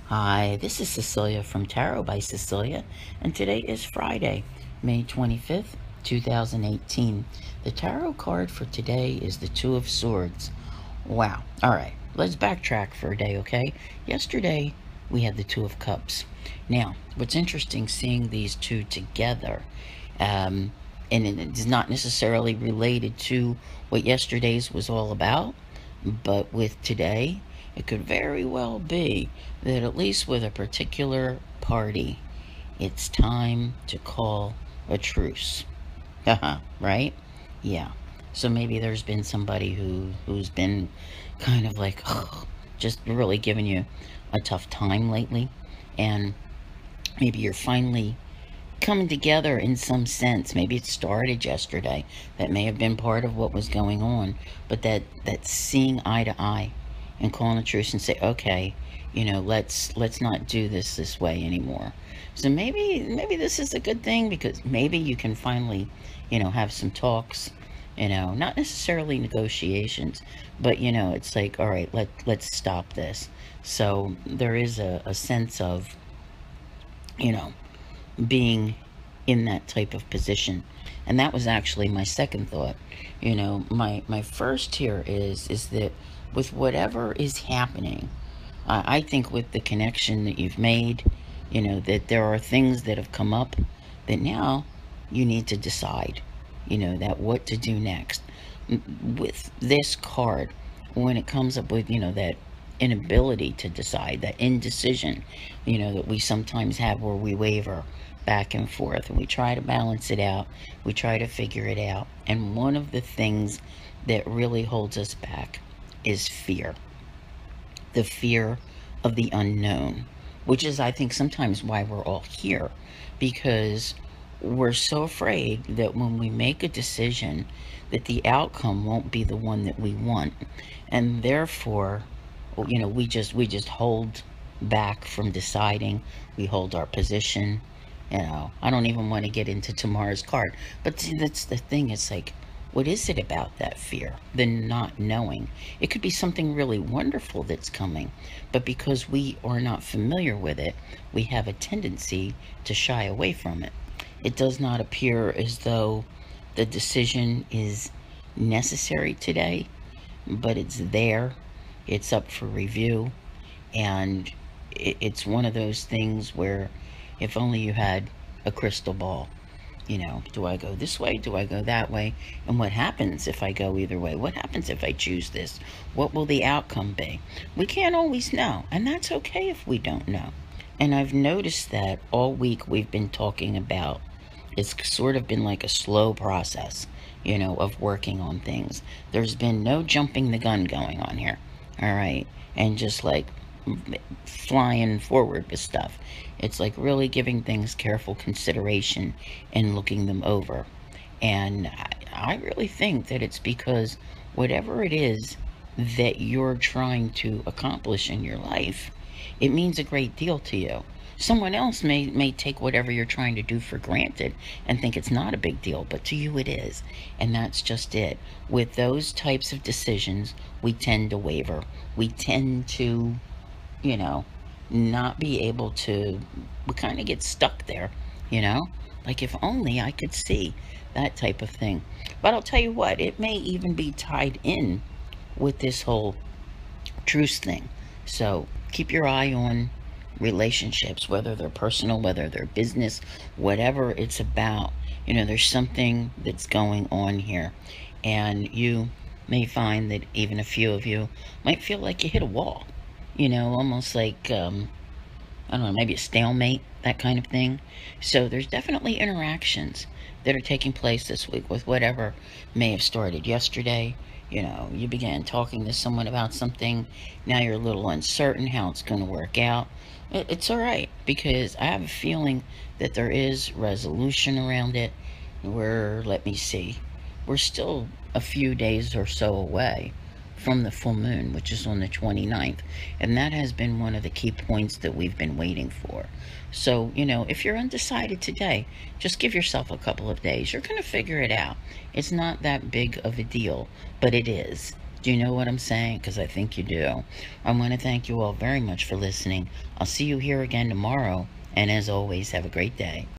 Hi, this is Cecilia from Tarot by Cecilia, and today is Friday, May 25th, 2018. The tarot card for today is the Two of Swords. Wow. All right, let's backtrack for a day, okay? Yesterday, we had the Two of Cups. Now, what's interesting seeing these two together, and it is not necessarily related to what yesterday's was all about, but with today, it could very well be that at least with a particular party, it's time to call a truce. Haha, right? Yeah. So maybe there's been somebody who's been kind of like just really giving you a tough time lately, and maybe you're finally coming together in some sense. Maybe it started yesterday. That may have been part of what was going on, but that seeing eye to eye and calling a truce and say, okay, let's not do this way anymore. So maybe this is a good thing, because maybe you can finally, have some talks. Not necessarily negotiations, but it's like, all right, let's stop this. So there is a sense of, you know being in that type of position. And that was actually my second thought. My first here is that with whatever is happening, I think with the connection that you've made, that there are things that have come up that now you need to decide, that what to do next. With this card, when it comes up with, that inability to decide, that indecision, that we sometimes have, where we waver back and forth and we try to balance it out, we try to figure it out. And one of the things that really holds us back is fear. The fear of the unknown, which is, I think, sometimes why we're all here, because we're so afraid that when we make a decision, that the outcome won't be the one that we want, and therefore, we just hold back from deciding. We hold our position. I don't even want to get into tomorrow's card, but see, that's the thing. It's like, what is it about that fear, the not knowing? It could be something really wonderful that's coming, but because we are not familiar with it, we have a tendency to shy away from it. It does not appear as though the decision is necessary today, but it's there. It's up for review, and it's one of those things where, if only you had a crystal ball. Do I go this way? Do I go that way? And what happens if I go either way? What happens if I choose this? What will the outcome be? We can't always know, and that's okay if we don't know. And I've noticed that all week we've been talking about, it's sort of been like a slow process, of working on things. There's been no jumping the gun going on here, all right? And just like flying forward with stuff. It's like really giving things careful consideration and looking them over. And I really think that it's because whatever it is that you're trying to accomplish in your life, it means a great deal to you. Someone else may take whatever you're trying to do for granted and think it's not a big deal, but to you it is. And that's just it. With those types of decisions, we tend to waver. We tend to, you know, not be able to, we kind of get stuck there, you know? Like, if only I could see, that type of thing. But I'll tell you what, it may even be tied in with this whole truce thing. So keep your eye on relationships, whether they're personal, whether they're business, whatever it's about. There's something that's going on here. And you may find that even a few of you might feel like you hit a wall, almost like, I don't know, maybe a stalemate, that kind of thing. So there's definitely interactions that are taking place this week with whatever may have started yesterday. You began talking to someone about something. Now you're a little uncertain how it's going to work out. It's all right, because I have a feeling that there is resolution around it. Let me see, we're still a few days or so away from the full moon, which is on the 29th. And that has been one of the key points that we've been waiting for. So, if you're undecided today, just give yourself a couple of days. You're going to figure it out. It's not that big of a deal, but it is. Do you know what I'm saying? Because I think you do. I want to thank you all very much for listening. I'll see you here again tomorrow. And as always, have a great day.